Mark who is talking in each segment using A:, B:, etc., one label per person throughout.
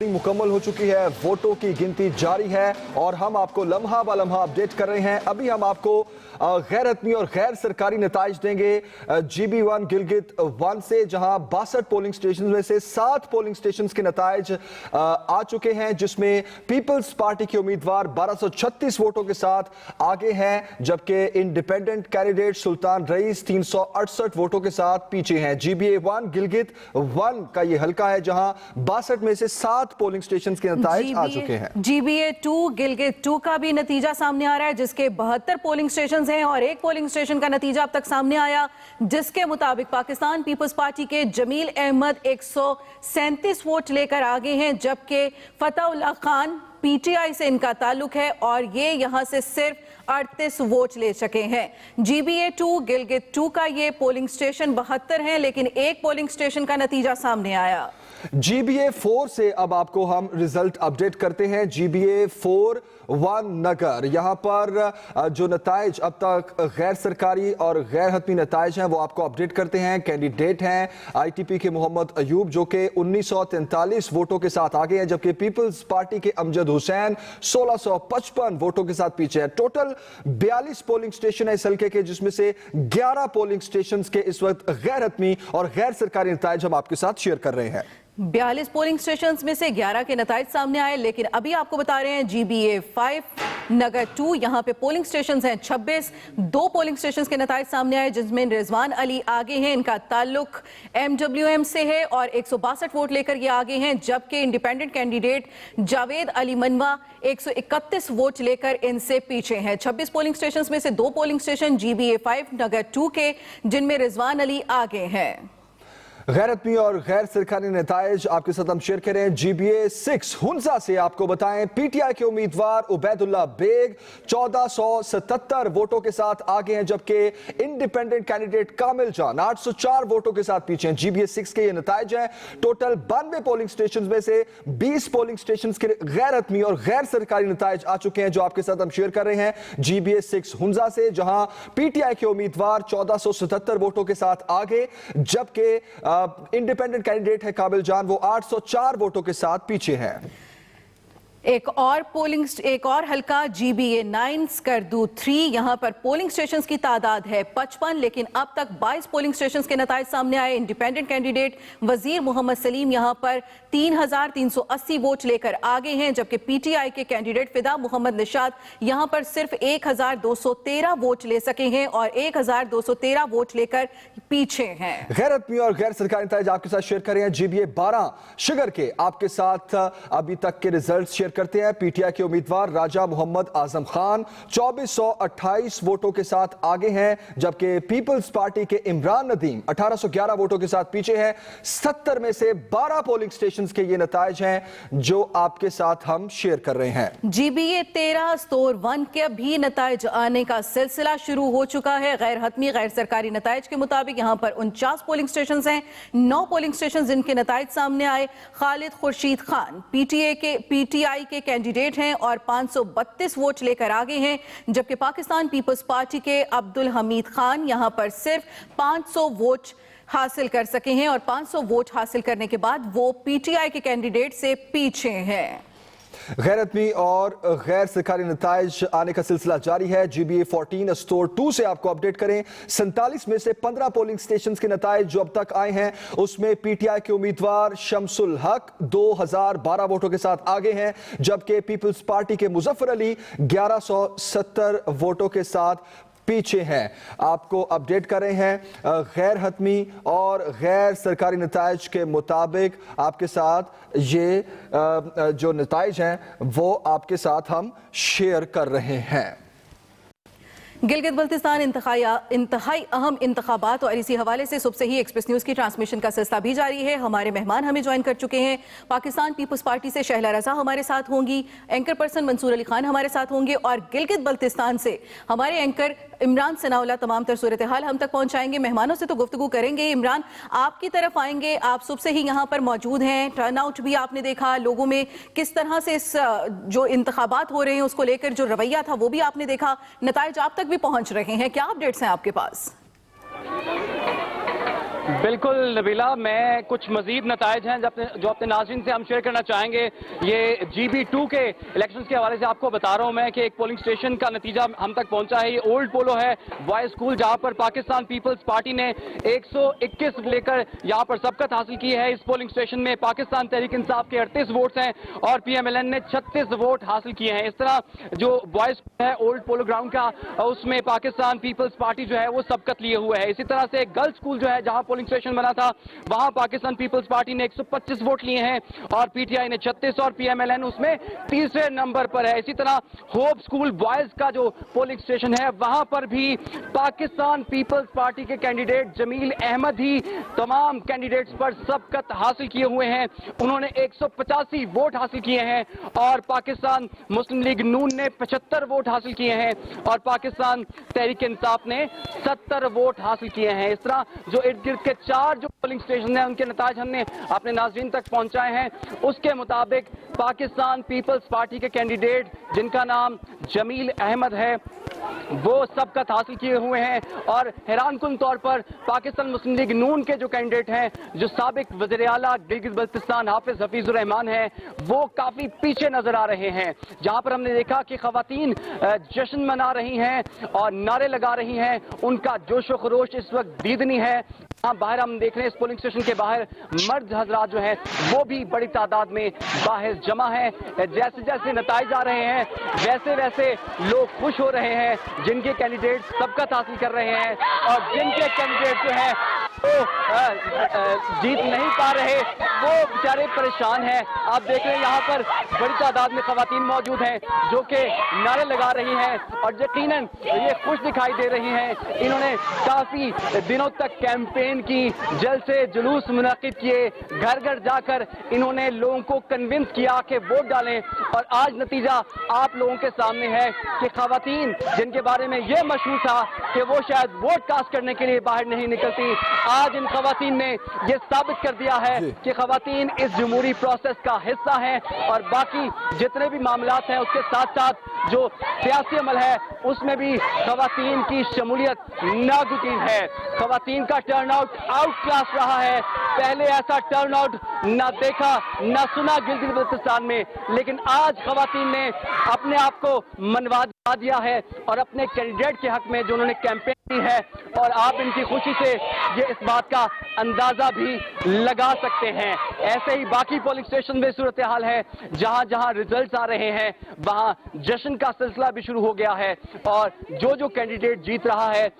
A: मुकम्मल हो चुकी है, वोटों की गिनती जारी है और हम आपको लम्हा ब लम्हा अपडेट कर रहे हैं। अभी हम आपको गैर हतमी और गैर सरकारी नताइज देंगे GB1 गिलगित 1 से, जहां 62 पोलिंग स्टेशन में से 7 पोलिंग स्टेशन के नताइज आ चुके हैं, जिसमें पीपल्स पार्टी के उम्मीदवार 1236 वोटों के साथ आगे हैं, जबकि इंडिपेंडेंट कैंडिडेट सुल्तान रईस 368 वोटों के साथ पीछे हैं। GB1 गिलगित 1 का यह हल्का है, जहां 62 में से 7 पोलिंग स्टेशन के नताइज आ चुके हैं।
B: GB2 गिलगित 2 का भी नतीजा सामने आ रहा है, जिसके 72 पोलिंग स्टेशन हैं और एक पोलिंग स्टेशन का नतीजा अब तक सामने आया, जिसके मुताबिक पाकिस्तान पीपल्स पार्टी के जमील अहमद 137 वोट लेकर आगे हैं, जबकि फतहुल्लाह खान PTI से इनका ताल्लुक है और ये यहां से सिर्फ 38 वोट ले सके हैं। GB2 गिलगित 2 का ये पोलिंग स्टेशन 72 हैं, लेकिन एक पोलिंग स्टेशन का नतीजा सामने आया।
A: GBA4 से अब आपको हम रिजल्ट अपडेट करते हैं। GBA4 1 नगर, यहां पर जो नताइज अब तक गैर सरकारी और गैर हतमी नताइज हैं वो आपको अपडेट करते हैं। कैंडिडेट हैं ITP के मोहम्मद अयूब, जो कि 1943 वोटों के साथ आगे हैं, जबकि पीपल्स पार्टी के अमजद हुसैन 1655 वोटों के साथ पीछे है। टोटल 42 पोलिंग स्टेशन है इस हल्के के, जिसमें से 11 पोलिंग स्टेशन के इस वक्त गैर हतमी और गैर सरकारी नताइज हम आपके साथ शेयर कर रहे हैं।
B: 42 पोलिंग स्टेशंस में से 11 के नताइज सामने आए, लेकिन अभी आपको बता रहे हैं GBA5 नगर 2, यहां पे पोलिंग स्टेशंस हैं 26। 2 पोलिंग स्टेशंस के नताइज सामने आए, जिसमें रिजवान अली आगे हैं, इनका ताल्लुक MWM से है और 162 वोट लेकर ये आगे हैं, जबकि इंडिपेंडेंट कैंडिडेट जावेद अली मनवा 131 वोट लेकर इनसे पीछे हैं। 26 पोलिंग स्टेशंस में से 2 पोलिंग स्टेशन GBA5 नगर 2 के, जिनमें रिजवान अली आगे हैं।
A: गैर हतमी और गैर सरकारी नताइज आपके साथ हम शेयर करें। GBA6 हुंजा से आपको बताएं, PTI के उम्मीदवार उबैदुल्ला बेग 1477 वोटों के साथ आगे हैं, जबकि इंडिपेंडेंट कैंडिडेट कामिल जान 804 वोटों के साथ पीछे हैं। GBA6 के ये नताइज हैं। टोटल 92 पोलिंग स्टेशन में से 20 पोलिंग स्टेशन के गैर हतमी और गैर सरकारी नताइज आ चुके हैं, जो आपके साथ हम शेयर कर रहे हैं। GBA6 हुंजा से, जहां PTI के उम्मीदवार 1477 वोटों के साथ आगे, जबकि इंडिपेंडेंट कैंडिडेट है काबिल जान, वो 804 वोटों के साथ पीछे है। एक
B: और हल्का GBA9 स्कर्दू 3, यहां पर पोलिंग स्टेशंस की तादाद है 55, लेकिन अब तक 22 पोलिंग स्टेशंस के नताइज सामने आए। इंडिपेंडेंट कैंडिडेट वजीर मोहम्मद सलीम यहां पर 3380 वोट लेकर आगे हैं, जबकि PTI के कैंडिडेट फिदा मोहम्मद निशाद यहां पर सिर्फ 1213 वोट ले सके हैं और 1213 वोट लेकर पीछे हैं।
A: गैर हतमी और गैर सरकारी नताइज आपके साथ शेयर कर रहे हैं। GBA12 शुगर के आपके साथ अभी तक के रिजल्ट शेयर करते हैं। PTI के उम्मीदवार राजा मोहम्मद आजम खान 2428 वोटों के साथ आगे हैं, जबकि पीपल्स पार्टी के इमरान नदीम 1811 वोटों के साथ पीछे हैं। 70 में से 12 पोलिंग स्टेशंस के ये नताइज हैं, जो आपके साथ हम शेयर कर रहे हैं।
B: GBA13 स्टोर 1 के भी नताइज आने का सिलसिला शुरू हो चुका है। गैर हतमी गैर सरकारी नताइज के मुताबिक यहां पर 49 पोलिंग स्टेशन हैं। 9 पोलिंग स्टेशन जिनके नताइज सामने आए। खालिद खुर्शीद खान PTI के कैंडिडेट हैं और 532 वोट लेकर आगे हैं, जबकि पाकिस्तान पीपल्स पार्टी के अब्दुल हमीद खान यहां पर सिर्फ 500 वोट हासिल कर सके हैं और 500 वोट हासिल करने के बाद वो PTI के कैंडिडेट से पीछे हैं।
A: गैर हतमी और गैर सरकारी नताइज आने का सिलसिला जारी है। GBA14 स्टोर 2 से आपको अपडेट करें। 47 में से 15 पोलिंग स्टेशन के नताइज जो अब तक आए हैं, उसमें PTI के उम्मीदवार शमसुल हक 2012 वोटों के साथ आगे हैं, जबकि पीपल्स पार्टी के मुजफ्फर अली 1170 वोटों के साथ पीछे हैं। आपको अपडेट कर रहे हैं गैर हतमी और गैर सरकारी नताइज के मुताबिक। आपके साथ ये जो नताइज हैं वो आपके साथ हम शेयर कर रहे हैं।
B: गिलगित बल्तिस्तान इंतहाई अहम इंतखाबात और इसी हवाले से सुबह से ही एक्सप्रेस न्यूज़ की ट्रांसमिशन का सिलसिला भी जारी है। हमारे मेहमान हमें ज्वाइन कर चुके हैं। पाकिस्तान पीपल्स पार्टी से शहला रजा हमारे साथ होंगी, एंकर पर्सन मंसूर अली खान हमारे साथ होंगे और गिलगित बल्तिस्तान से हमारे एंकर इमरान सनाउल्लाह तमाम तर सूरत हाल हम तक पहुंचाएंगे। मेहमानों से तो गुफ्तगू करेंगे। इमरान, आपकी तरफ आएंगे। आप सुबह से ही यहाँ पर मौजूद हैं, टर्न आउट भी आपने देखा, लोगों में किस तरह से इस जो इंतखाबात हो रहे हैं उसको लेकर जो रवैया था वो भी आपने देखा, नताइज आप तक भी पहुंच रहे हैं, क्या अपडेट्स हैं आपके पास?
C: बिल्कुल नबीला, मैं कुछ मजीद नताइज हैं जो अपने नाज़रीन से हम शेयर करना चाहेंगे। ये GB2 के इलेक्शन के हवाले से आपको बता रहा हूं मैं कि एक पोलिंग स्टेशन का नतीजा हम तक पहुंचा है। ये ओल्ड पोलो है, बॉयज स्कूल, जहां पर पाकिस्तान पीपल्स पार्टी ने 121 लेकर यहां पर सबकत हासिल की है। इस पोलिंग स्टेशन में पाकिस्तान तहरीक इंसाफ के 38 वोट्स हैं और PMLN ने 36 वोट हासिल किए हैं। इस तरह जो बॉयज है ओल्ड पोलो ग्राउंड का, उसमें पाकिस्तान पीपल्स पार्टी जो है वो सबकत लिए हुए है। इसी तरह से गर्ल्स स्कूल जो है जहां पोलिंग स्टेशन बना था, वहां पाकिस्तान पीपल्स पार्टी ने 125 वोट लिए हैं और PTI ने 36 और PMLN उसमें तीसरे नंबर पर है। इसी तरह होप स्कूल बॉयज का जो पोलिंग स्टेशन है, वहां पर भी पाकिस्तान पीपल्स पार्टी के कैंडिडेट जमील अहमद ही तमाम कैंडिडेट्स पर सबकत हासिल किए हुए हैं। उन्होंने 185 वोट हासिल किए हैं और पाकिस्तान मुस्लिम लीग नून ने 75 वोट हासिल किए हैं और पाकिस्तान तहरीक इंसाफ ने 70 वोट हासिल किए हैं। इस तरह जो इर्द गिर्द के 4 जो पोलिंग स्टेशन हैं, उनके नताज हमने अपने नाज़रीन तक पहुंचाए हैं। उसके मुताबिक पाकिस्तान पीपल्स पार्टी के कैंडिडेट जिनका नाम जमील अहमद है, वो सबकत हासिल किए हुए हैं और हैरानकुन तौर पर पाकिस्तान मुस्लिम लीग नून के जो कैंडिडेट हैं, जो साबिक वज़ीर आला गिलगित बल्तिस्तान हाफिज हफीजुर रहमान हैं, वो काफी पीछे नजर आ रहे हैं। जहां पर हमने देखा कि खवातीन जश्न मना रही हैं और नारे लगा रही हैं, उनका जोश व खरोश इस वक्त दीदनी है। बाहर हम देख रहे हैं इस पोलिंग स्टेशन के बाहर मर्द हजरात जो हैं वो भी बड़ी तादाद में बाहर जमा है। जैसे जैसे नताइज आ रहे हैं वैसे वैसे लोग खुश हो रहे हैं जिनके कैंडिडेट सबकत हासिल कर रहे हैं और जिनके कैंडिडेट जो है वो जीत नहीं पा रहे, वो बेचारे परेशान हैं। आप देख रहे हैं यहाँ पर बड़ी तादाद में खवातीन मौजूद हैं जो कि नारे लगा रही हैं और यकीनन ये खुश दिखाई दे रही हैं। इन्होंने काफी दिनों तक कैंपेन की, जलसे जुलूस मुनाकिद किए, घर घर जाकर इन्होंने लोगों को कन्विंस किया कि वोट डालें और आज नतीजा आप लोगों के सामने है कि खवातीन जिनके बारे में ये मशहूर था कि वो शायद वोट कास्ट करने के लिए बाहर नहीं निकलती, आज इन खवातीन ने ये साबित कर दिया है कि खवातीन इस जमहूरी प्रोसेस का हिस्सा हैं और बाकी जितने भी मामलात हैं उसके साथ साथ जो सियासी अमल है उसमें भी खवातीन की शमूलियत नागुज़ीर है। खवातीन का टर्नआउट आउट क्लास रहा है। पहले ऐसा टर्नआउट ना देखा ना सुना गिलगित बल्तिस्तान में, लेकिन आज खवातीन ने अपने आप को मनवा दिया है और अपने कैंडिडेट के हक में जो उन्होंने कैंपेन की है और आप इनकी खुशी से ये इस बात का अंदाजा भी लगा सकते हैं। ऐसे ही बाकी पोलिंग स्टेशन में सूरत हाल है, जहां जहां रिजल्ट्स आ रहे हैं वहां जश्न का सिलसिला भी शुरू हो गया है और जो जो कैंडिडेट जीत रहा है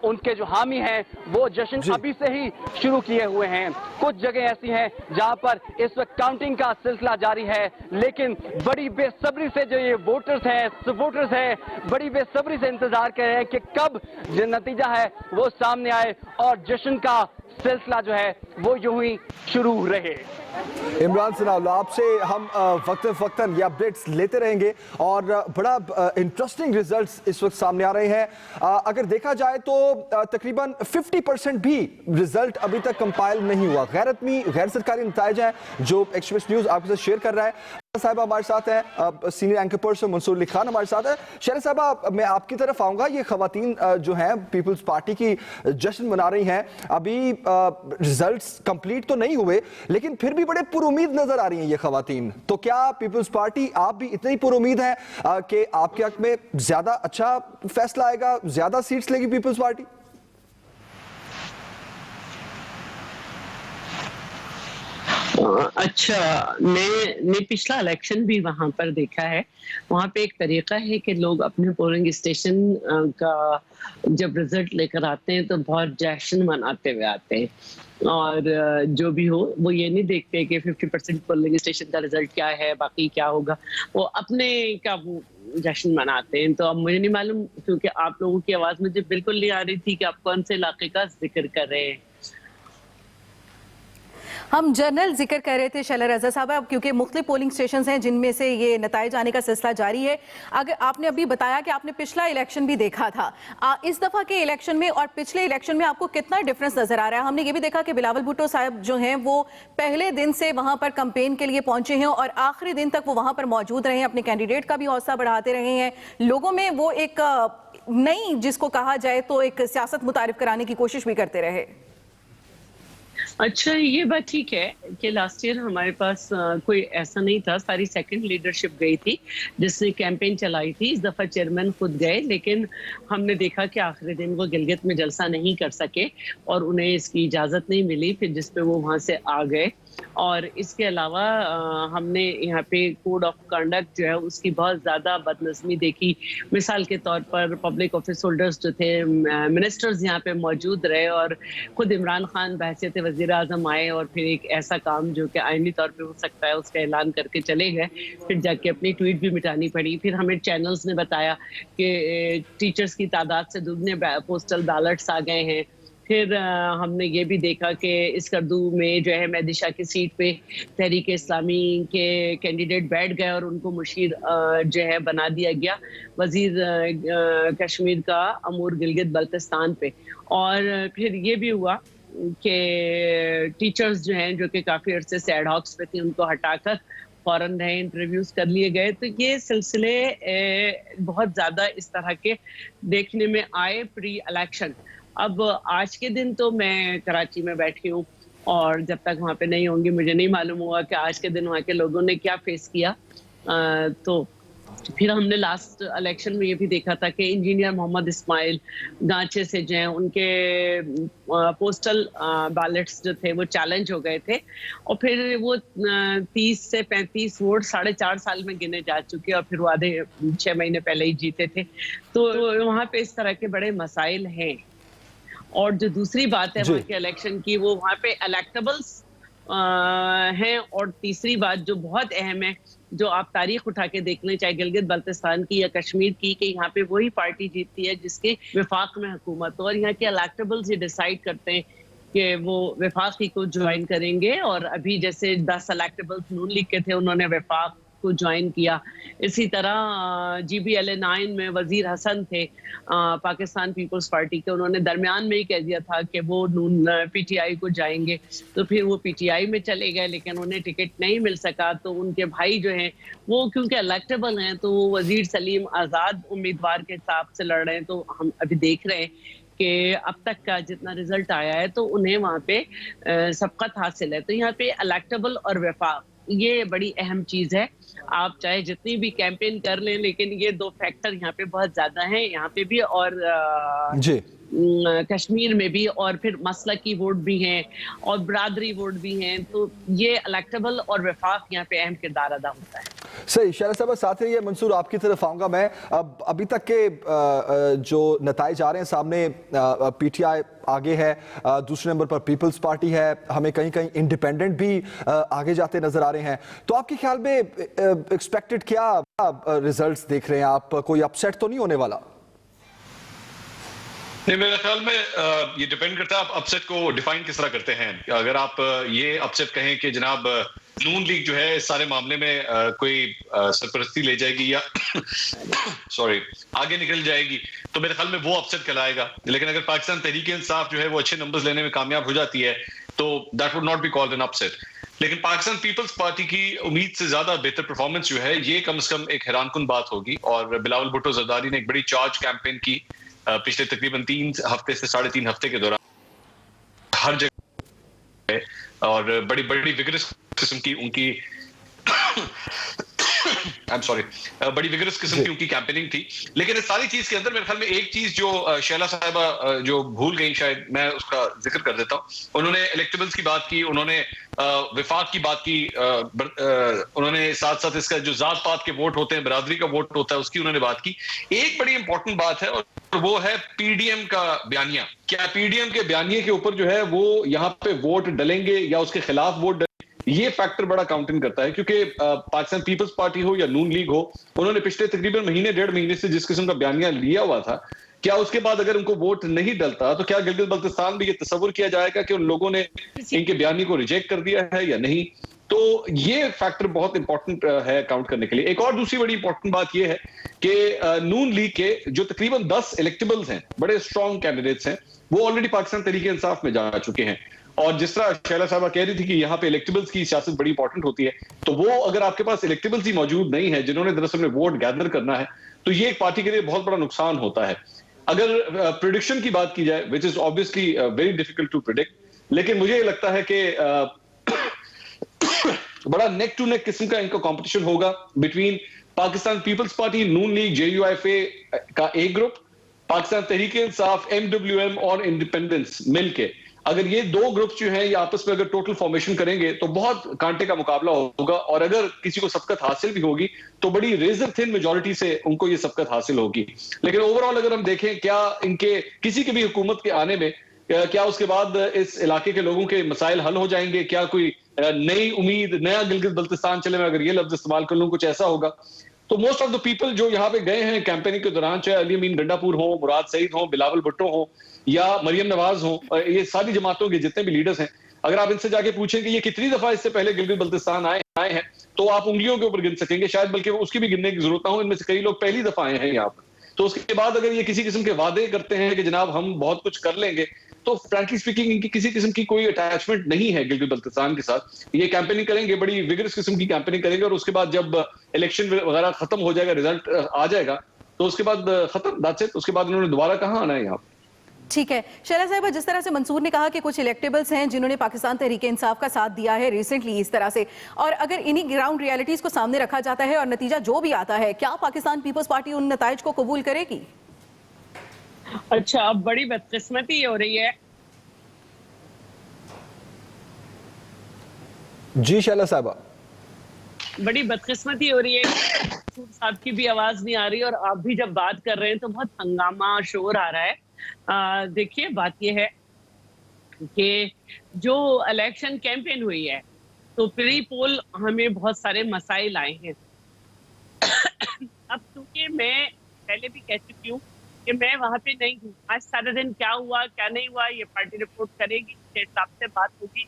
C: उनके जो हामी हैं वो जश्न अभी से ही शुरू किए हुए हैं। कुछ जगह ऐसी हैं जहां पर इस वक्त काउंटिंग का सिलसिला जारी है, लेकिन बड़ी बेसब्री से जो ये वोटर्स हैं, सपोर्टर्स हैं, बड़ी बेसब्री से इंतजार कर रहे हैं कि कब जो नतीजा है वो सामने आए और जश्न का सिलसिला जो है वो यूं ही शुरू रहे।
A: इमरान सनाउल्ला, आपसे हम वक्तन ये अपडेट्स लेते रहेंगे और बड़ा इंटरेस्टिंग रिजल्ट्स इस वक्त सामने आ रहे हैं। अगर देखा जाए तो तकरीबन 50% भी रिजल्ट अभी तक कंपाइल नहीं हुआ। गैर सरकारी नताइज हैं जो एक्सप्रेस न्यूज़ आपके साथ शेयर कर रहा है। साहिबा हमारे साथ हैं, senior anchor person Mansoor Ali Khan हमारे साथ है। शहर साहिबा, मैं आपकी तरफ आऊंगा। ये खवातीन जो हैं पीपल्स पार्टी की जश्न मना रही हैं। अभी रिजल्ट्स कंप्लीट तो नहीं हुए, लेकिन फिर भी बड़े पुरुमीद नजर आ रही हैं ये खवातीन। तो क्या पीपल्स पार्टी, आप भी इतनी पुरुमीद हैं कि आपके हक में ज्यादा अच्छा फैसला आएगा, ज्यादा सीट्स लेगी पीपल्स पार्टी?
D: अच्छा, मैंने पिछला इलेक्शन भी वहां पर देखा है। वहां पे एक तरीका है कि लोग अपने पोलिंग स्टेशन का जब रिजल्ट लेकर आते हैं तो बहुत जश्न मनाते हुए आते हैं और जो भी हो वो ये नहीं देखते कि 50% पोलिंग स्टेशन का रिजल्ट क्या है, बाकी क्या होगा, वो अपने का वो जश्न मनाते हैं। तो अब मुझे नहीं मालूम, क्योंकि आप लोगों की आवाज मुझे बिल्कुल नहीं आ रही थी कि आप कौन से इलाके का जिक्र कर रहे हैं।
B: हम जनरल जिक्र कर रहे थे शैला रजा साहब, क्योंकि मुख्तलिफ पोलिंग स्टेशन हैं जिनमें से ये नताइज आने का सिलसिला जारी है। अगर आपने अभी बताया कि आपने पिछला इलेक्शन भी देखा था, इस दफा के इलेक्शन में और पिछले इलेक्शन में आपको कितना डिफरेंस नजर आ रहा है? हमने ये भी देखा कि बिलावल भुट्टो साहब जो हैं वो पहले दिन से वहां पर कैंपेन के लिए पहुंचे हैं और आखिरी दिन तक वो वहां पर मौजूद रहे हैं, अपने कैंडिडेट का भी हौसला बढ़ाते रहे हैं, लोगों में वो एक नई, जिसको कहा जाए तो एक सियासत मुतारिफ कराने की कोशिश भी करते रहे।
D: अच्छा, ये बात ठीक है कि लास्ट ईयर हमारे पास कोई ऐसा नहीं था, सारी सेकंड लीडरशिप गई थी जिसने कैंपेन चलाई थी। इस दफा चेयरमैन खुद गए, लेकिन हमने देखा कि आखिरी दिन वो गिलगित में जलसा नहीं कर सके और उन्हें इसकी इजाजत नहीं मिली, फिर जिस पे वो वहां से आ गए। और इसके अलावा हमने यहाँ पे कोड ऑफ कंडक्ट जो है उसकी बहुत ज्यादा बदनज़मी देखी। मिसाल के तौर पर पब्लिक ऑफिस होल्डर्स जो थे, मिनिस्टर्स यहाँ पे मौजूद रहे और खुद इमरान खान बहैसियत वज़ीर आज़म आए और फिर एक ऐसा काम जो कि आईनी तौर पे हो सकता है उसका ऐलान करके चले गए। फिर जाके अपनी ट्वीट भी मिटानी पड़ी। फिर हमें चैनल्स ने बताया कि टीचर्स की तादाद से दुगने पोस्टल बैलेट्स आ गए हैं। फिर हमने ये भी देखा कि इस करदू में जो है मेहदी की सीट पे तहरीक इस्लामी के कैंडिडेट बैठ गए और उनको मुशीर जो है बना दिया गया वजीर कश्मीर का अमूर गिलगित बल्तिस्तान पे। और फिर ये भी हुआ कि टीचर्स जो हैं जो कि काफ़ी अरसे से एडहॉक्स पे थी उनको हटाकर फौरन नए इंटरव्यूज कर लिए गए। तो ये सिलसिले बहुत ज़्यादा इस तरह के देखने में आए प्री इलेक्शन। अब आज के दिन तो मैं कराची में बैठी हूँ और जब तक वहाँ पे नहीं होंगी मुझे नहीं मालूम हुआ कि आज के दिन वहाँ के लोगों ने क्या फेस किया। तो फिर हमने लास्ट इलेक्शन में ये भी देखा था कि इंजीनियर मोहम्मद इस्माइल गांचे से जो है उनके पोस्टल बैलेट्स जो थे वो चैलेंज हो गए थे और फिर वो 30 से 35 वोट 4.5 साल में गिने जा चुके और फिर वो आधे 6 महीने पहले ही जीते थे। तो वहाँ पे इस तरह के बड़े मसाइल हैं। और जो दूसरी बात है वहाँ के इलेक्शन की, वो वहाँ पे इलेक्टेबल्स हैं। और तीसरी बात जो बहुत अहम है, जो आप तारीख उठा के देख लें, चाहे गिलगित बल्तिस्तान की या कश्मीर की, कि यहाँ पे वही पार्टी जीतती है जिसके विफाक में हुकूमत हो। और यहाँ के इलेक्टेबल्स ये डिसाइड करते हैं कि वो विफाक को ज्वाइन करेंगे। और अभी जैसे 10 इलेक्टेबल्स नून लीग के थे, उन्होंने विफाक को ज्वाइन किया। इसी तरह GBLA 9 में वजीर हसन थे पाकिस्तान पीपल्स पार्टी के, उन्होंने दरमियान में ही कह दिया था कि वो नून PTI को जाएंगे। तो फिर वो PTI में चले गए, लेकिन उन्हें टिकट नहीं मिल सका। तो उनके भाई जो हैं वो क्योंकि इलेक्टेबल हैं तो वो वजीर सलीम आज़ाद उम्मीदवार के हिसाब से लड़ रहे हैं। तो हम अभी देख रहे हैं कि अब तक का जितना रिजल्ट आया है तो उन्हें वहाँ पे सबकत हासिल है। तो यहाँ पे इलेक्टेबल और वफाक ये बड़ी अहम चीज है। आप चाहे जितनी भी कैंपेन कर लें, लेकिन ये दो फैक्टर यहाँ पे बहुत ज्यादा हैं, यहाँ पे भी और
A: जी
D: कश्मीर में भी। और फिर मसला की वोट भी हैं और बरादरी वोट भी हैं। तो ये इलेक्टेबल और वफाक यहाँ पे अहम किरदार अदा होता है।
A: सही। शहला साहब, साथ ही ये मंसूर आपकी तरफ आऊंगा मैं। अब अभी तक के जो नताइज आ रहे हैं सामने, PTI आगे है, दूसरे नंबर पर पीपल्स पार्टी है, हमें कहीं कहीं इंडिपेंडेंट भी आगे जाते नजर आ रहे हैं। तो आपके ख्याल में एक्सपेक्टेड क्या रिजल्ट्स देख रहे हैं आप? कोई अपसेट तो नहीं होने वाला?
E: नहीं, मेरे ख्याल में ये डिपेंड करता है आप अपसेट को डिफाइन किस तरह करते हैं। अगर आप ये अपसेट कहें कि जनाब नून लीग जो है इस सारे मामले में कोई सरपरस्ती ले जाएगी या सॉरी आगे निकल जाएगी, तो मेरे ख्याल में वो अपसेट कहलाएगा। लेकिन अगर पाकिस्तान तहरीक इंसाफ जो है वो अच्छे नंबर्स लेने में कामयाब हो जाती है तो that would not be called an upset. लेकिन पाकिस्तान पीपल्स पार्टी की उम्मीद से ज्यादा बेहतर परफॉर्मेंस जो है ये कम से कम एक हैरानकुन बात होगी। और बिलावल भुट्टो जरदारी ने एक बड़ी चार्ज कैंपेन की पिछले तकरीबन 3 हफ्ते से 3.5 हफ्ते के दौरान हर जगह, और बड़ी बड़ी विगरस किस्म की उनकी बड़ी विगरस किस्म की उनकी कैंपेनिंग थी। लेकिन इस सारी चीज के अंदर मेरे ख्याल में एक चीज जो शैला साहिबा जो भूल गई, शायद मैं उसका जिक्र कर देता हूं। उन्होंने इलेक्टेबल्स की बात की, उन्होंने विफाक की बात की, उन्होंने साथ साथ इसका जो जात पात के वोट होते हैं, बरादरी का वोट होता है, उसकी उन्होंने बात की। एक बड़ी इंपॉर्टेंट बात है और वो है PDM का बयानिया। क्या PDM के बयानिए के ऊपर जो है वो यहाँ पे वोट डलेंगे या उसके खिलाफ वोट डलेंगे? ये फैक्टर बड़ा काउंटिंग करता है, क्योंकि पाकिस्तान पीपल्स पार्टी हो या नून लीग हो, उन्होंने पिछले तकरीबन महीने 1.5 महीने से जिस किस्म का बयानिया लिया हुआ था, क्या उसके बाद अगर उनको वोट नहीं डलता तो क्या गिलगित बल्तिस्तान में ये तस्वुर किया जाएगा कि उन लोगों ने इनके बयानी को रिजेक्ट कर दिया है या नहीं? तो ये फैक्टर बहुत इंपॉर्टेंट है काउंट करने के लिए। एक और दूसरी बड़ी इंपॉर्टेंट बात ये है कि नून लीग के जो तकरीबन 10 इलेक्टेबल्स हैं, बड़े स्ट्रॉन्ग कैंडिडेट्स हैं, वो ऑलरेडी पाकिस्तान तहरीक इंसाफ में जा चुके हैं। और जिस तरह शैला साहबा कह रही थी कि यहाँ पे इलेक्टेबल्स की सियासत बड़ी इंपॉर्टेंट होती है, तो वो अगर आपके पास इलेक्टेबल्स ही मौजूद नहीं है जिन्होंने दरअसल में वोट गैदर करना है, तो ये एक पार्टी के लिए बहुत बड़ा नुकसान होता है। अगर प्रिडिक्शन की बात की जाए, which is obviously very difficult to predict,
F: लेकिन मुझे लगता है कि बड़ा नेक टू नेक किस्म का इनका कंपटीशन होगा बिटवीन पाकिस्तान पीपल्स पार्टी, नून लीग, JUIFA का एक ग्रुप, पाकिस्तान तहरीक इंसाफ, MWM और इंडिपेंडेंस मिलके। अगर ये दो ग्रुप्स जो हैं ये आपस में अगर टोटल फॉर्मेशन करेंगे तो बहुत कांटे का मुकाबला होगा, और अगर किसी को सबकत हासिल भी होगी तो बड़ी रेजर थिन मेजॉरिटी से उनको ये सबकत हासिल होगी। लेकिन ओवरऑल अगर हम देखें क्या इनके किसी की भी हुकूमत के आने में क्या उसके बाद इस इलाके के लोगों के मसाइल हल हो जाएंगे, क्या कोई नई उम्मीद, नया गिलगित बल्तिस्तान चले, मैं अगर ये लफ्ज इस्तेमाल कर लूं, कुछ ऐसा होगा। तो मोस्ट ऑफ द पीपल जो यहाँ पे गए हैं कैंपेनिंग के दौरान, चाहे अली अमीन गंडापुर हो, मुराद सईद हो, बिलावल भुट्टो हो या मरियम नवाज हो, ये सारी जमातों के जितने भी लीडर्स हैं, अगर आप इनसे जाके पूछें कि ये कितनी दफा इससे पहले गिलगित बल्तिस्तान आए हैं तो आप उंगलियों के ऊपर गिन सकेंगे, शायद बल्कि उसकी भी गिनने की जरूरत ना हो। इनमें से कई लोग पहली दफा आए हैं यहाँ पर। तो उसके बाद अगर ये किसी किस्म के वादे करते हैं कि जनाब हम बहुत कुछ कर लेंगे, तो फ्रैंकली स्पीकिंग इनकी किसी किस्म की कोई अटैचमेंट नहीं है गिलगित बल्तिस्तान के साथ। ये कैंपेनिंग करेंगे, बड़ी विगरस किस्म की कैंपेनिंग करेंगे, और उसके बाद जब इलेक्शन वगैरह खत्म हो जाएगा, रिजल्ट आ जाएगा, तो उसके बाद खत्म, दैट्स इट। उसके बाद उन्होंने दोबारा कहाँ आना है यहाँ।
B: ठीक है शैला साहिबा, जिस तरह से मंसूर ने कहा कि कुछ इलेक्टेबल्स हैं जिन्होंने पाकिस्तान तहरीक इंसाफ का साथ दिया है रिसेंटली इस तरह से, और अगर इन्हीं ग्राउंड रियलिटीज को सामने रखा जाता है और नतीजा जो भी आता है, क्या पाकिस्तान पीपल्स पार्टी उन नताइज को कबूल करेगी?
D: अच्छा, अब बड़ी बदकिस्मती हो रही है।
A: जी शैला साहिबा,
D: बड़ी बदकिस्मती हो रही है, साहब की भी आवाज नहीं आ रही, और आप भी जब बात कर रहे हैं तो बहुत हंगामा शोर आ रहा है। देखिए बात यह है कि जो इलेक्शन कैंपेन हुई है तो प्री पोल हमें बहुत सारे मसाइल आए हैं। अब क्योंकि मैं पहले भी कह चुकी हूँ कि मैं वहां पे नहीं हूँ, आज सारा दिन क्या हुआ क्या नहीं हुआ ये पार्टी रिपोर्ट करेगी, उसके हिसाब से बात होगी।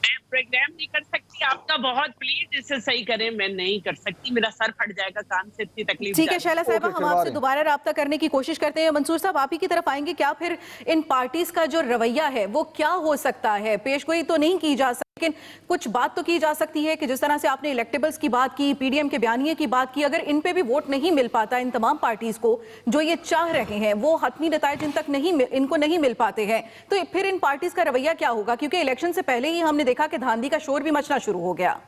D: मैं प्रोग्राम नहीं कर सकती, आपका बहुत प्लीज इसे सही करें, मैं नहीं कर सकती, मेरा सर फट जाएगा कान से, इतनी तकलीफ।
B: ठीक है शैला साहिबा, हम आपसे दोबारा राब्ता करने की कोशिश करते हैं। मंसूर साहब आप ही की तरफ आएंगे। क्या फिर इन पार्टीज का जो रवैया है वो क्या हो सकता है? पेशगोई तो नहीं की जा सकती, लेकिन कुछ बात तो की जा सकती है कि जिस तरह से आपने इलेक्टेबल्स की बात की, PDM के बयानिए की बात की, अगर इन पे भी वोट नहीं मिल पाता इन तमाम पार्टीज को जो ये चाह रहे हैं, वो हतमी नताइज इनको नहीं मिल पाते हैं, तो फिर इन पार्टीज का रवैया क्या होगा? क्योंकि इलेक्शन से पहले ही हमने देखा कि धांधली का शोर भी मचना शुरू हो गया।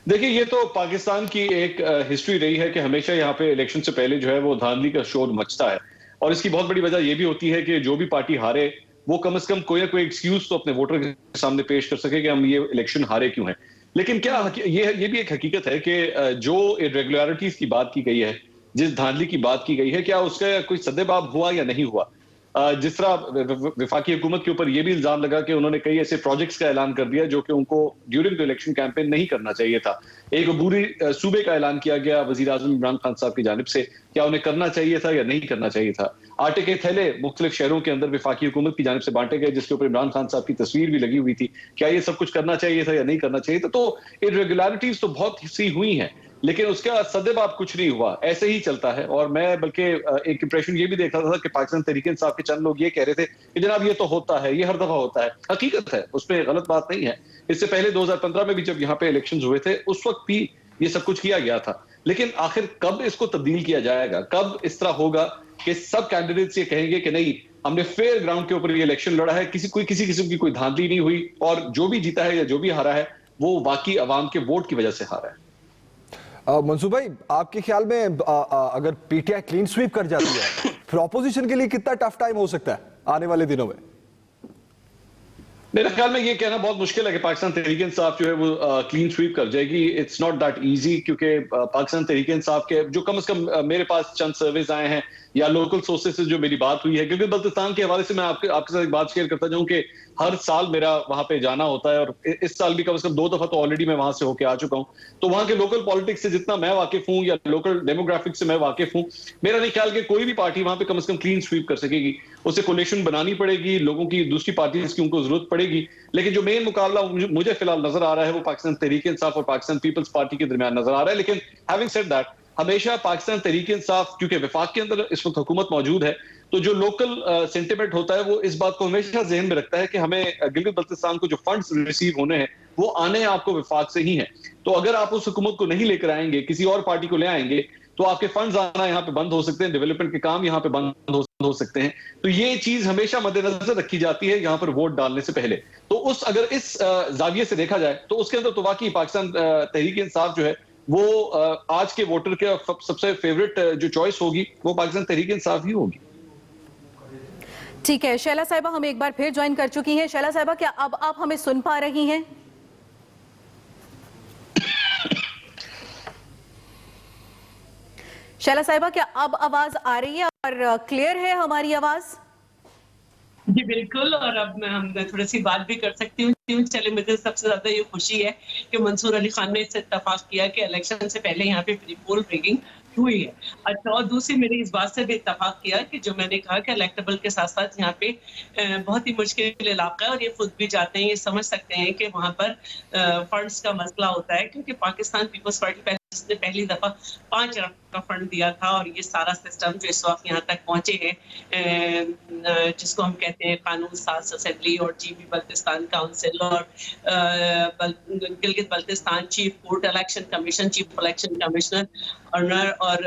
F: देखिए ये तो पाकिस्तान की एक हिस्ट्री रही है कि हमेशा यहाँ पे इलेक्शन से पहले जो है वो धांधली का शोर मचता है, और इसकी बहुत बड़ी वजह ये भी होती है कि जो भी पार्टी हारे वो कम से कम कोई ना कोई एक्सक्यूज तो अपने वोटर के सामने पेश कर सके कि हम ये इलेक्शन हारे क्यों हैं। लेकिन क्या ये भी एक हकीकत है कि जो इरेगुलरिटीज की बात की गई है, जिस धांधली की बात की गई है, क्या उसका कोई सद्देबाब हुआ या नहीं हुआ? जिस तरह विफाकी हुकूमत के ऊपर यह भी इल्जाम लगा कि उन्होंने कई ऐसे प्रोजेक्ट्स का ऐलान कर दिया जो कि उनको ड्यूरिंग द इलेक्शन कैंपेन नहीं करना चाहिए था। एक अबूरी सूबे का ऐलान किया गया वजीर आजम इमरान खान साहब की जानिब से, क्या उन्हें करना चाहिए था या नहीं करना चाहिए था? आटे के थैले मुख्तलिफ शहरों के अंदर विफाकी हुकूमत की जानिब से बांटे गए जिसके ऊपर इमरान खान साहब की तस्वीर भी लगी हुई थी, क्या ये सब कुछ करना चाहिए था या नहीं करना चाहिए था? तो इरेगुलरिटीज तो बहुत सी हुई हैं, लेकिन उसका सद्देबाब कुछ नहीं हुआ, ऐसे ही चलता है। और मैं बल्कि एक इंप्रेशन ये भी देख रहा था कि पाकिस्तान तहरीक इंसाफ के चंद लोग ये कह रहे थे कि जनाब ये तो होता है, ये हर दफा होता है। हकीकत है, उसमें गलत बात नहीं है। इससे पहले 2015 में भी जब यहाँ पे इलेक्शन हुए थे उस वक्त भी ये सब कुछ किया गया था, लेकिन आखिर कब इसको तब्दील किया जाएगा? कब इस तरह होगा कि सब कैंडिडेट्स ये कहेंगे कि नहीं हमने फेयर ग्राउंड के ऊपर ये इलेक्शन लड़ा है, किसी किस्म की कोई धांधली नहीं हुई, और जो भी जीता है या जो भी हारा है वो वाकई अवाम के वोट की वजह से हारा है।
A: मंसूर भाई, आपके ख्याल में अगर PTI क्लीन स्वीप कर जाती है फिर ऑपोजिशन के लिए कितना टफ टाइम हो सकता है आने वाले दिनों में?
F: मेरे ख्याल में ये कहना बहुत मुश्किल है कि पाकिस्तान तहरीक इंसाफ जो है वो क्लीन स्वीप कर जाएगी। इट्स नॉट दैट इजी, क्योंकि पाकिस्तान तहरीक इंसाफ के जो कम से कम मेरे पास चंद सर्वेज आए हैं या लोकल सोर्सेज से जो मेरी बात हुई है, क्योंकि बल्तिस्तान के हवाले से मैं आपके साथ एक बात शेयर करता जाऊं कि हर साल मेरा वहां पे जाना होता है, और इस साल भी कम से कम 2 दफा तो ऑलरेडी मैं वहां से होके आ चुका हूं। तो वहां के लोकल पॉलिटिक्स से जितना मैं वाकिफ हूं या लोकल डेमोग्राफिक से मैं वाकिफ हूं, मेरा नहीं ख्याल कि कोई भी पार्टी वहां पे कम से कम क्लीन स्वीप कर सकेगी। उसे कोलिशन बनानी पड़ेगी, लोगों की दूसरी पार्टीज की उनको जरूरत पड़ेगी। लेकिन जो मेन मुकाबला मुझे फिलहाल नजर आ रहा है वो पाकिस्तान तहरीक इंसाफ और पाकिस्तान पीपल्स पार्टी के दरमियान नजर आ रहा है। लेकिन हैविंग सेड दैट, हमेशा पाकिस्तान तहरीक इंसाफ, क्योंकि वफाक के अंदर इस वक्त हुकूमत मौजूद है, तो जो लोकल सेंटिमेंट होता है वो इस बात को हमेशा ज़हन में रखता है कि हमें गिलगित बल्तिस्तान को जो फंड्स रिसीव होने हैं वो आने आपको वफाक से ही हैं। तो अगर आप उस हुकूमत को नहीं लेकर आएंगे, किसी और पार्टी को ले आएंगे, तो आपके फंड्स आना यहाँ पे बंद हो सकते हैं, डेवलपमेंट के काम यहाँ पे बंद हो सकते हैं। तो ये चीज हमेशा मद्देनजर रखी जाती है यहाँ पर वोट डालने से पहले। तो अगर इस जाविये से देखा जाए तो उसके अंदर तो वाकई पाकिस्तान तहरीक इंसाफ जो है वो आज के वोटर के सबसे फेवरेट जो चॉइस होगी वो पाकिस्तान तहरीक इंसाफ ही होगी।
B: ठीक है, शैला साहिबा हमें एक बार फिर ज्वाइन कर चुकी हैं। शैला साहिबा, क्या अब आप हमें सुन पा रही हैं? शैला साहिबा, क्या अब आवाज आ रही है और क्लियर है हमारी आवाज?
D: जी बिल्कुल, और अब मैं थोड़ी सी बात भी कर सकती हूँ। चले, मुझे सबसे ज्यादा ये खुशी है कि मंसूर अली खान ने इससे इत्तेफाक किया कि इलेक्शन से पहले यहाँ पे प्री पोल रिगिंग हुई है। अच्छा, और दूसरी मेरी इस बात से भी इत्तेफाक किया कि जो मैंने कहा कि इलेक्टेबल के साथ साथ यहाँ पे बहुत ही मुश्किल इलाका है और ये खुद भी जाते हैं, ये समझ सकते हैं कि वहाँ पर फंड्स का मसला होता है, क्योंकि पाकिस्तान पीपल्स पार्टी ने पहली दफा 5 अरब का फंड दिया था और ये सारा सिस्टम जो इस वक्त यहाँ तक पहुंचे हैं, जिसको हम कहते हैं कानून साज असेंबली और GB बल्तिस्तान काउंसिल और Gilgit Baltistan chief court election commission, chief election commissioner और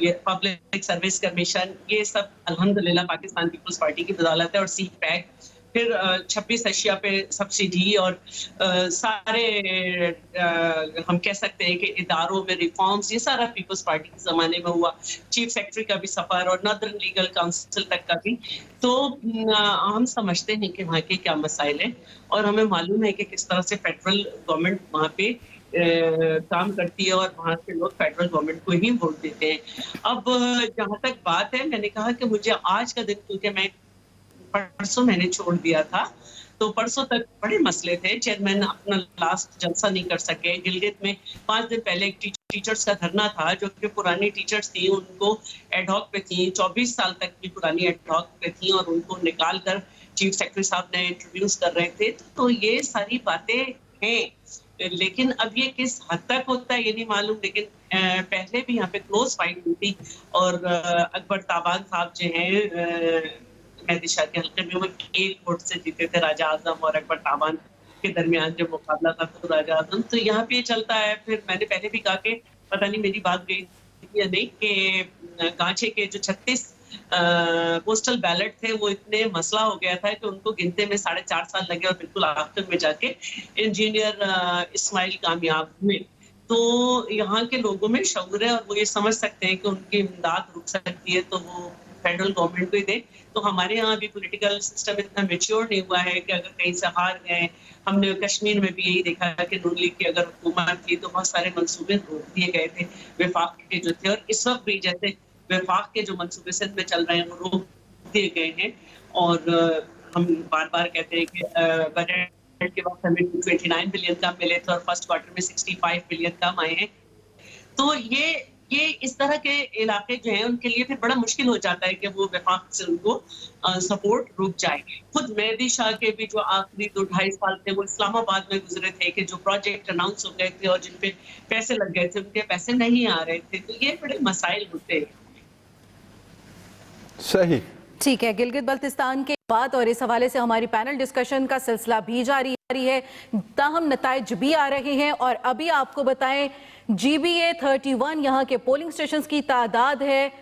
D: ये पब्लिक सर्विस कमीशन, ये सब अल्हम्दुलिल्लाह पाकिस्तान पीपल्स पार्टी की बदौलत है। और सीट पैक, फिर 26 अशिया पे सब्सिडी और सारे हम कह सकते हैं कि इदारों में रिफॉर्म्स, ये सारा पीपल्स पार्टी के ज़माने में हुआ। चीफ सेक्रेटरी का भी सफ़र और नॉर्दर्न लीगल काउंसिल तक का भी। तो हम समझते हैं कि वहाँ के क्या मसाइल हैं और हमें मालूम है कि किस तरह से फेडरल गवर्नमेंट वहाँ पे काम करती है और वहाँ के लोग फेडरल गवर्नमेंट को ही वोट देते हैं। अब जहाँ तक बात है, मैंने कहा कि मुझे आज का दिन, क्योंकि मैं परसों मैंने छोड़ दिया था, तो परसों तक बड़े मसले थे। चेयरमैन अपना लास्ट जलसा नहीं कर सके। गिलगित में 5 दिन पहले एक टीचर्स का धरना था, जो कि पुरानी टीचर्स थी, उनको एडहॉक पे थी, 24 साल तक की पुरानी एडहॉक पे थी और उनको निकाल कर चीफ सेक्रेटरी साहब ने इंट्रोड्यूस कर रहे थे। तो ये सारी बातें हैं, लेकिन अब ये किस हद तक होता है ये नहीं मालूम। लेकिन पहले भी यहाँ पे क्लोज फाइट हुई थी और अकबर ताबान साहब जो हैं मेहदी शाह के हल्के में वो 1 वोट से जीते थे राजा आजम और अकबर ताबान के दरमियान जो मुकाबला था तो राजा आजम। तो यहाँ पे चलता है। फिर मैंने पहले भी कहा कि पता नहीं मेरी बात गई या नहीं कि गांचे के जो 36 पोस्टल बैलेट थे वो इतने मसला हो गया था कि उनको गिनते में 4.5 साल लगे और बिल्कुल आखिर में जाके इंजीनियर इस्माइल कामयाब हुए। तो यहाँ के लोगों में शऊर है और वो ये समझ सकते हैं कि उनकी इमदाद रुक सकती है तो वो फेडरल गवर्नमेंट को ही दे। तो हमारे यहाँ भी पॉलिटिकल सिस्टम इतना मेच्योर नहीं हुआ है कि अगर कहीं से हार गए, हमने कश्मीर में भी यही देखा कि नून लीग की अगर हुकूमत थी तो बहुत सारे मंसूबे रोक दिए गए थे वफाक के जो थे, और इस वक्त भी जैसे वफाक के जो मंसूबे सिंध में चल रहे हैं वो रोक दिए गए हैं। और हम बार बार कहते हैं कि बजट के वक्त हमें 29 बिलियन कम मिले थे और फर्स्ट क्वार्टर में 65 बिलियन कम आए हैं। तो ये इस तरह के इलाके जो हैं उनके लिए फिर बड़ा मुश्किल हो जाता है कि वो वफाक से उनको सपोर्ट रुक जाए। खुद मेहदी शाह के भी जो आखिरी 2-2.5 साल थे वो इस्लामाबाद में गुजरे थे कि जो प्रोजेक्ट अनाउंस हो गए थे और जिन पे पैसे लग गए थे उनके पैसे नहीं आ रहे थे। तो ये बड़े मसाइल होते हैं।
A: सही,
B: ठीक है, गिलगित बल्तिस्तान के बात और इस हवाले से हमारी पैनल डिस्कशन का सिलसिला भी जारी है, ताहम नताइज भी आ रहे हैं। और अभी आपको बताएं, GBA 31 यहाँ के पोलिंग स्टेशंस की तादाद है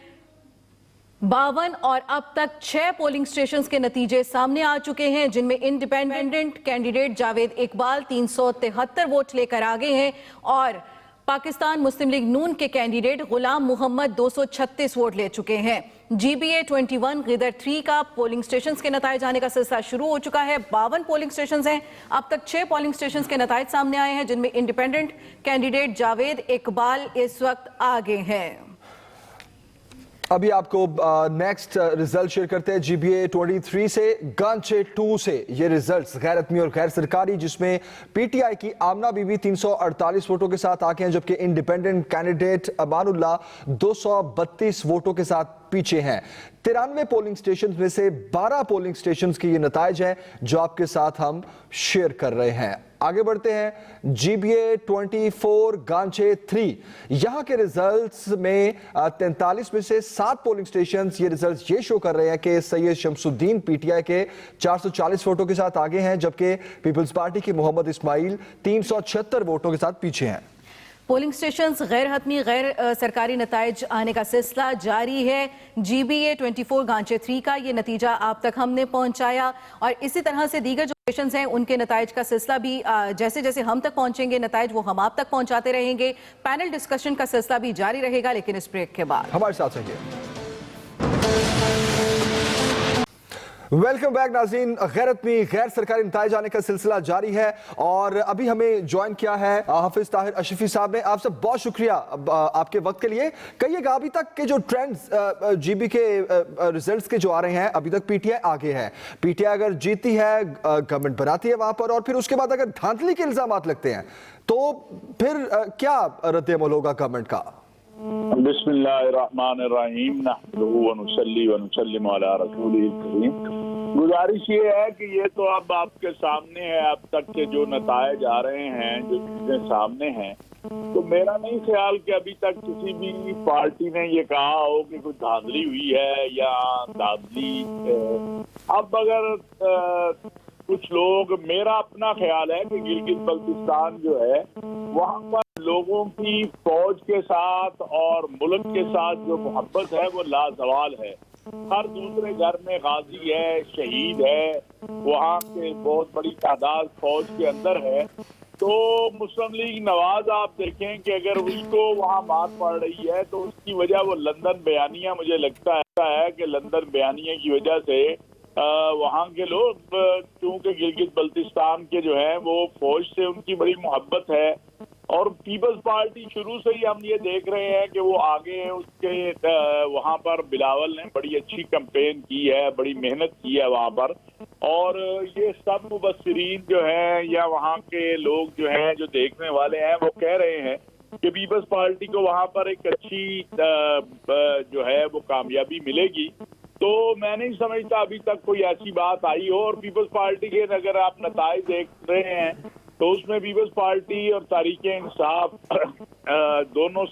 B: 52 और अब तक 6 पोलिंग स्टेशंस के नतीजे सामने आ चुके हैं, जिनमें independent candidate Javed Iqbal 373 vote लेकर आगे हैं और पाकिस्तान मुस्लिम लीग नून के कैंडिडेट गुलाम मोहम्मद 236 वोट ले चुके हैं। GBA 21 गिदर 3 का पोलिंग स्टेशंस के नताइज आने का सिलसिला शुरू हो चुका है। 52 पोलिंग स्टेशंस हैं, अब तक 6 पोलिंग स्टेशंस के नताइज सामने आए हैं, जिनमें इंडिपेंडेंट कैंडिडेट जावेद इकबाल इस वक्त आगे हैं।
A: अभी आपको नेक्स्ट रिजल्ट शेयर करते हैं GBA 23 से। गांचे 2 से ये रिजल्ट्स गैरतमी और गैर सरकारी, जिसमें PTI की आमना बीबी 348 वोटों के साथ आगे हैं, जबकि इंडिपेंडेंट कैंडिडेट अमानुल्लाह 232 वोटों के साथ पीछे हैं। 93 पोलिंग स्टेशन में से 12 पोलिंग स्टेशन की ये नताइज हैं जो आपके साथ हम शेयर कर रहे हैं। आगे बढ़ते हैं GBA 24 गांचे 3, यहां के रिजल्ट्स में 43 में से 7 पोलिंग स्टेशन ये रिजल्ट्स ये शो कर रहे हैं कि सैयद शमसुद्दीन PTI के 440 वोटों के साथ आगे हैं, जबकि पीपल्स पार्टी के मोहम्मद इस्माइल 376 वोटों के साथ पीछे हैं।
B: पोलिंग स्टेशन गैर हतमी गैर सरकारी नताइज आने का सिलसिला जारी है। GBA 24 गांचे 3 का ये नतीजा आप तक हमने पहुंचाया और इसी तरह से दीगर जो स्टेशन हैं उनके नताइज का सिलसिला भी जैसे जैसे हम तक पहुंचेंगे नताइज वो हम आप तक पहुंचाते रहेंगे। पैनल डिस्कशन का सिलसिला भी जारी रहेगा, लेकिन इस ब्रेक के बाद
A: हमारे साथ रहिए। वेलकम बैक नाज़रीन। गैरतमी गैर सरकारी नताइज आने का सिलसिला जारी है और अभी हमें ज्वाइन किया है हाफिज ताहिर अशरफी साहब ने। आपसे बहुत शुक्रिया आपके वक्त के लिए। कहिएगा अभी तक के जो ट्रेंड्स GB के रिजल्ट्स के जो आ रहे हैं, अभी तक PTI आगे है। PTI अगर जीती है, गवर्नमेंट बनाती है वहां पर और फिर उसके बाद अगर धांधली के इल्जाम लगते हैं तो फिर क्या रद्द-ए-अमल होगा गवर्नमेंट का?
G: बिस्मिल्लाहिर्रहमानिर्रहीम नहमदुहु व नुसल्ली व नुसल्लिमु अला रसूलिल करीम। गुजारिश ये है कि ये तो अब आपके सामने है, अब तक के जो नताइज आ रहे हैं, जो चीजें सामने हैं, तो मेरा नहीं ख्याल कि अभी तक किसी भी पार्टी ने ये कहा हो कि कुछ धांधली हुई है या धांधली। अब अगर कुछ लोग, मेरा अपना ख्याल है कि गिलगित बल्तिस्तान जो है वहाँ पर लोगों की फौज के साथ और मुल्क के साथ जो मोहब्बत है वो लाजवाल है। हर दूसरे घर में गाजी है, शहीद है, वहाँ के बहुत बड़ी तादाद फौज के अंदर है। तो मुस्लिम लीग नवाज आप देखें कि अगर उसको वहाँ मार पड़ रही है तो उसकी वजह वो लंदन बयानिया, मुझे लगता है कि लंदन बयानिया की वजह से वहाँ के लोग, क्योंकि गिलगित बल्तिस्तान के जो हैं वो फौज से उनकी बड़ी मोहब्बत है और पीपल्स पार्टी शुरू से ही हम ये देख रहे हैं कि वो आगे है। उसके वहाँ पर बिलावल ने बड़ी अच्छी कैंपेन की है, बड़ी मेहनत की है वहाँ पर, और ये सब मुबस्सिरीन जो हैं या वहाँ के लोग जो हैं, जो देखने वाले हैं, वो कह रहे हैं कि पीपल्स पार्टी को वहाँ पर एक अच्छी जो है वो कामयाबी मिलेगी। तो मैं नहीं समझता अभी तक कोई ऐसी बात आई हो। और पीपल्स पार्टी के अगर आप नताइज देख रहे हैं तो उसमें पीपल्स पार्टी और तहरीक-ए-इंसाफ दोनों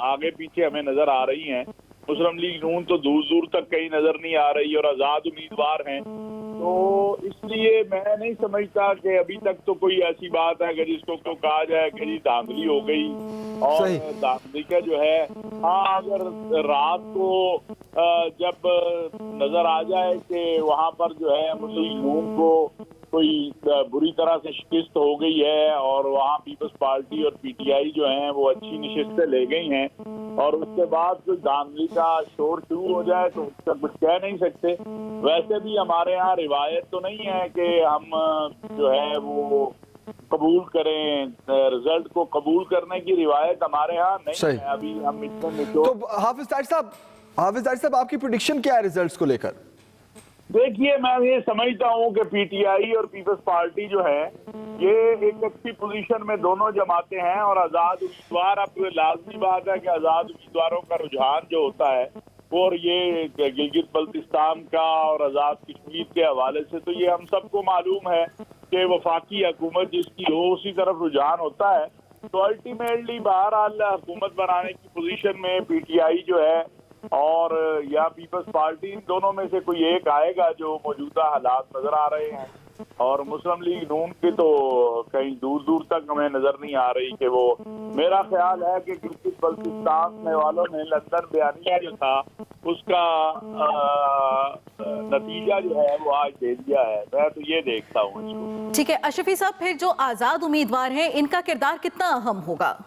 G: आगे पीछे हमें नजर आ रही हैं। मुस्लिम लीग नून तो दूर दूर तक कहीं नजर नहीं आ रही और आजाद उम्मीदवार हैं। तो इसलिए मैं नहीं समझता कि अभी तक तो कोई ऐसी बात है कि जिसको तो कहा जाए कि जी धांधली हो गई। और धांधली का जो है, हाँ, अगर रात को जब नजर आ जाए कि वहाँ पर जो है मुस्लिम लीग नून को कोई बुरी तरह से शिकस्त हो गई है और वहाँ पीपल्स पार्टी और PTI जो हैं वो अच्छी निशिस्तें ले गई हैं और उसके बाद कोई धांधली का शोर शुरू हो जाए तो उसका कुछ कह नहीं सकते। वैसे भी हमारे यहाँ रिवायत तो नहीं है कि हम जो है वो कबूल करें, रिजल्ट को कबूल करने की रिवायत हमारे यहाँ नहीं है। अभी हम इसमें
A: तो हाफिज ताहिर साहब आपकी प्रेडिक्शन क्या है रिजल्ट्स को लेकर?
G: देखिए, मैं ये समझता हूँ कि PTI और पीपल्स पार्टी जो है ये एक अच्छी पोजीशन में दोनों जमाते हैं और आजाद उम्मीदवार, अब लाजमी बात है कि आजाद उम्मीदवारों का रुझान जो होता है और ये गिलगित बल्तिस्तान का और आजाद कश्मीर के हवाले से तो ये हम सबको मालूम है कि वफाकी हुकूमत जिसकी हो उसी तरफ रुझान होता है। तो अल्टीमेटली बहरहाल हुकूमत बनाने की पोजीशन में PTI जो है और या पीपल्स पार्टी, इन दोनों में से कोई एक आएगा जो मौजूदा हालात नजर आ रहे हैं। और मुस्लिम लीग नून की तो कहीं दूर दूर तक हमें नजर नहीं आ रही कि वो, मेरा ख्याल है कि गिलगित बल्तिस्तान में वालों ने लंदन बयानिया जो था उसका नतीजा जो है वो आज दे दिया है। मैं तो ये देखता हूँ इसको।
B: ठीक है अशरफी साहब, फिर जो आजाद उम्मीदवार हैं इनका किरदार कितना अहम होगा?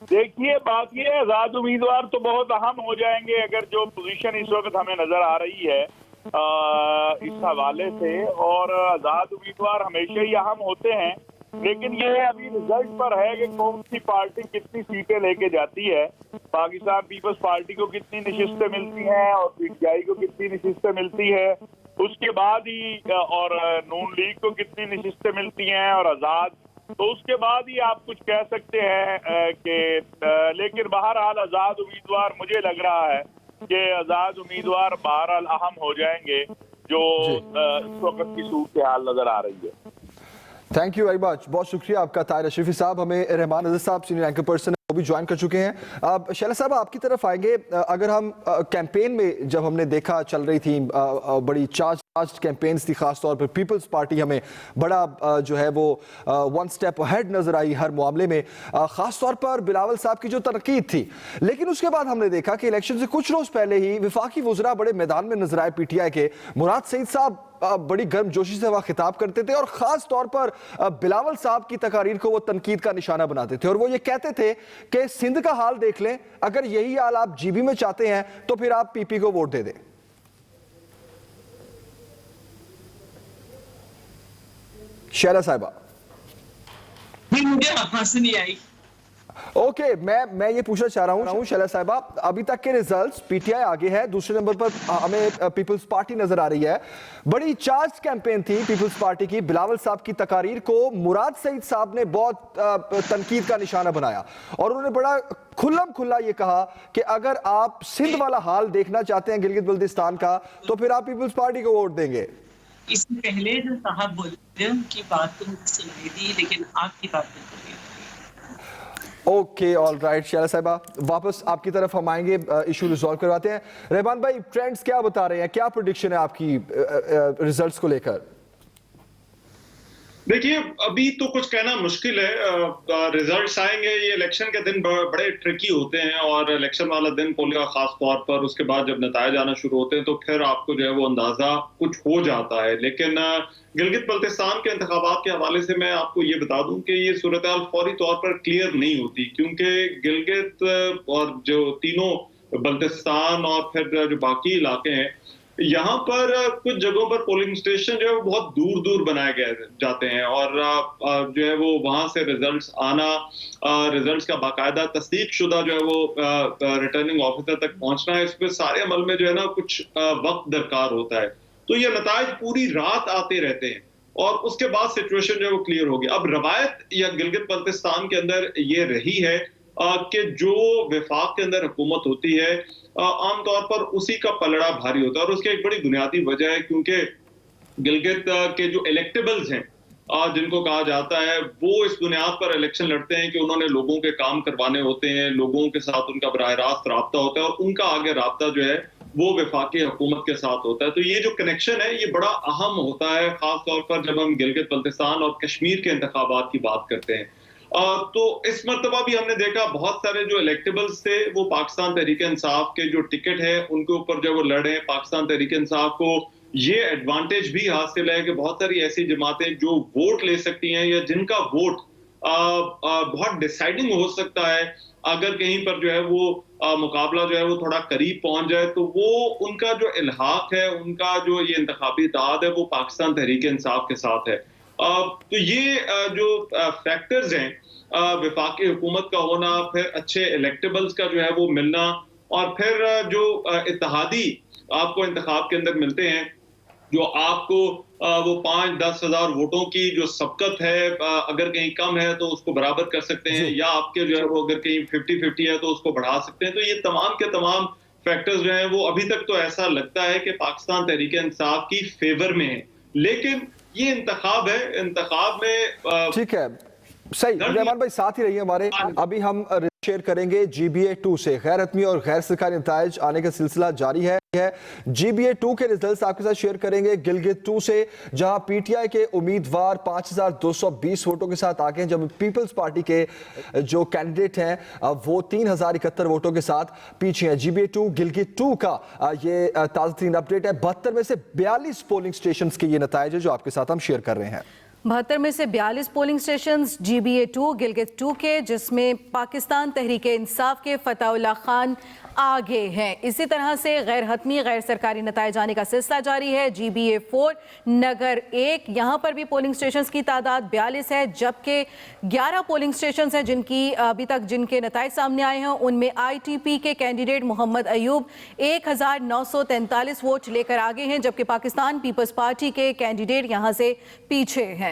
G: देखिए, बात ये है, आजाद उम्मीदवार तो बहुत अहम हो जाएंगे अगर जो पोजीशन इस वक्त हमें नजर आ रही है इस हवाले से। और आजाद उम्मीदवार हमेशा ही अहम होते हैं, लेकिन ये अभी रिजल्ट पर है कि कौन सी पार्टी कितनी सीटें लेके जाती है। पाकिस्तान पीपल्स पार्टी को कितनी नशिस्तें मिलती हैं और PTI को कितनी नशिस्तें मिलती है, उसके बाद ही और नून लीग को कितनी नशिस्तें मिलती हैं और आजाद, तो उसके बाद ही आप कुछ कह सकते हैं कि लेकिन बहरहाल आजाद उम्मीदवार, मुझे लग रहा है कि आजाद उम्मीदवार बहरहाल अहम हो जाएंगे जो इस वक्त की सूरत हाल नजर आ रही है।
A: थैंक यू वेरी मच, बहुत शुक्रिया आपका ताहिर अशरफी साहब। हमें रहमान नज़र साहब सीनियर एंकर पर्सन वो भी ज्वाइन कर चुके हैं। अब शैला साहब आपकी तरफ आएंगे। अगर हम कैंपेन में जब हमने देखा चल रही थी बड़ी चार्ज कैंपेन्स थी, खासतौर पर पीपल्स पार्टी हमें बड़ा जो है वो वन स्टेप अहेड नजर आई हर मामले में, खासतौर पर बिलावल साहब की जो तनकीद थी। लेकिन उसके बाद हमने देखा कि इलेक्शन से कुछ रोज पहले ही वफाकी वुज़रा बड़े मैदान में नजर आए पीटीआई के। मुराद सईद साहब बड़ी गर्मजोशी से वह खिताब करते थे और खास तौर पर बिलावल साहब की तकारीर को वो तनकीद का निशाना बनाते थे और वो ये कहते थे कि सिंध का हाल देख लें, अगर यही हाल आप जीबी में चाहते हैं तो फिर आप पीपी को वोट दे दें। शैला साहिबा,
D: मुझे हंसी नहीं आई।
A: ओके, मैं ये पूछना चाह रहा हूँ शैला साहिबा, अभी तक के रिजल्ट्स पीटीआई आगे है, दूसरे नंबर पर हमें पीपल्स पार्टी नजर आ रही है। बड़ी चार्ज कैंपेन थी पीपल्स पार्टी की। बिलावल साहब की तकारीर को मुराद सईद साहब ने बहुत तनकीद का निशाना बनाया और उन्होंने बड़ा खुल्लम खुल्ला ये कहा कि अगर आप सिंध वाला हाल देखना चाहते हैं गिलगित बल्तिस्तान का तो फिर आप पीपल्स पार्टी को वोट देंगे।
D: इससे पहले जो साहब बोले उनकी बात तो मुझे सुनाई दी, लेकिन आपकी बात नहीं सुनी।
A: ओके, ऑल राइट शैला साहिबा, वापस आपकी तरफ हम आएंगे, इशू रिजॉल्व करवाते हैं। रहमान भाई, ट्रेंड्स क्या बता रहे हैं, क्या प्रेडिक्शन है आपकी रिजल्ट्स को लेकर?
H: देखिए, अभी तो कुछ कहना मुश्किल है। रिजल्ट्स आएंगे, ये इलेक्शन के दिन बड़े ट्रिकी होते हैं और इलेक्शन वाला दिन पोलिंग का खास तौर पर, उसके बाद जब नतायज आना शुरू होते हैं तो फिर आपको जो है वो अंदाजा कुछ हो जाता है। लेकिन गिलगित बल्तिस्तान के इंतखाबात के हवाले से मैं आपको ये बता दूं कि ये सूरत हाल फौरी तौर पर क्लियर नहीं होती, क्योंकि गिलगित और जो तीनों बल्तिस्तान और फिर जो बाकी इलाके हैं, यहाँ पर कुछ जगहों पर पोलिंग स्टेशन जो है वो बहुत दूर दूर बनाए गए जाते हैं और जो है वो वहां से रिजल्ट्स आना, रिजल्ट्स का बाकायदा तस्दीक शुदा जो है वो रिटर्निंग ऑफिसर तक पहुंचना है, इसमें सारे अमल में जो है ना कुछ वक्त दरकार होता है। तो ये नताइज पूरी रात आते रहते हैं और उसके बाद सिचुएशन जो है वो क्लियर होगी। अब रवायत या गिलगित बल्तिस्तान के अंदर ये रही है कि जो वफाक के अंदर हुकूमत होती है आमतौर पर उसी का पलड़ा भारी होता है और उसकी एक बड़ी बुनियादी वजह है क्योंकि गिलगित के जो इलेक्टेबल्स हैं जिनको कहा जाता है, वो इस बुनियाद पर इलेक्शन लड़ते हैं कि उन्होंने लोगों के काम करवाने होते हैं, लोगों के साथ उनका बराह रास्त राब्ता होता है और उनका आगे राब्ता जो है वो वफाकी हुकूमत के साथ होता है। तो ये जो कनेक्शन है ये बड़ा अहम होता है, खास तौर पर जब हम गिलगित बल्तिस्तान और कश्मीर के इंतखाबात की बात करते हैं। तो इस मरतबा भी हमने देखा बहुत सारे जो इलेक्टेबल्स थे वो पाकिस्तान तहरीक इंसाफ के जो टिकट है उनके ऊपर जब वो लड़े, पाकिस्तान तहरीक इंसाफ को ये एडवांटेज भी हासिल है कि बहुत सारी ऐसी जमातें जो वोट ले सकती हैं या जिनका वोट बहुत डिसाइडिंग हो सकता है, अगर कहीं पर जो है वो मुकाबला जो है वो थोड़ा करीब पहुंच जाए तो वो उनका जो इल्हाक है, उनका जो ये इंतखाबी इत्तेहाद है वो पाकिस्तान तहरीक इंसाफ के साथ है। तो ये जो फैक्टर्स हैं, वफाकी हुकूमत का होना, फिर अच्छे इलेक्टेबल्स का जो है वो मिलना और फिर जो इत्तेहादी आपको इंतखाब के अंदर मिलते हैं जो आपको वो 5-10 हज़ार वोटों की जो सबकत है, अगर कहीं कम है तो उसको बराबर कर सकते हैं या आपके जो है वो अगर कहीं 50-50 है तो उसको बढ़ा सकते हैं। तो ये तमाम के तमाम फैक्टर्स जो हैं वो अभी तक तो ऐसा लगता है कि पाकिस्तान तहरीक इंसाफ की फेवर में है, लेकिन ये इंतखाब है, इंतखाब में
A: ठीक है, सही। रहमान भाई साथ ही रहिए हमारे, अभी हम शेयर करेंगे GBA 2 से। गैर हतमी और गैर सरकारी नताइज आने का सिलसिला जारी है। GBA 2 के रिजल्ट्स आपके साथ शेयर करेंगे गिलगित 2 से, जहां पीटीआई के उम्मीदवार 5220 वोटों के साथ आगे हैं, जब पीपल्स पार्टी के जो कैंडिडेट हैं वो 3071 वोटों के साथ पीछे हैं। GBA 2 गिलगित 2 का ये ताज़ा तरीन अपडेट है। 72 में से 42 पोलिंग स्टेशन के ये नताइज है जो आपके साथ हम शेयर कर रहे हैं।
B: 72 में से 42 पोलिंग स्टेशंस GBA 2 गिलगित 2 के, जिसमें पाकिस्तान तहरीक इंसाफ के फताउल्लाह खान आगे हैं। इसी तरह से गैर हतमी गैर सरकारी नताइज आने का सिलसिला जारी है। GBA 4 नगर 1, यहाँ पर भी पोलिंग स्टेशंस की तादाद 42 है, जबकि 11 पोलिंग स्टेशंस हैं जिनकी अभी तक जिनके नताइज सामने आए हैं। उनमें ITP के कैंडिडेट मोहम्मद अयूब 1943 वोट लेकर आगे हैं, जबकि पाकिस्तान पीपल्स पार्टी के कैंडिडेट यहाँ से पीछे हैं।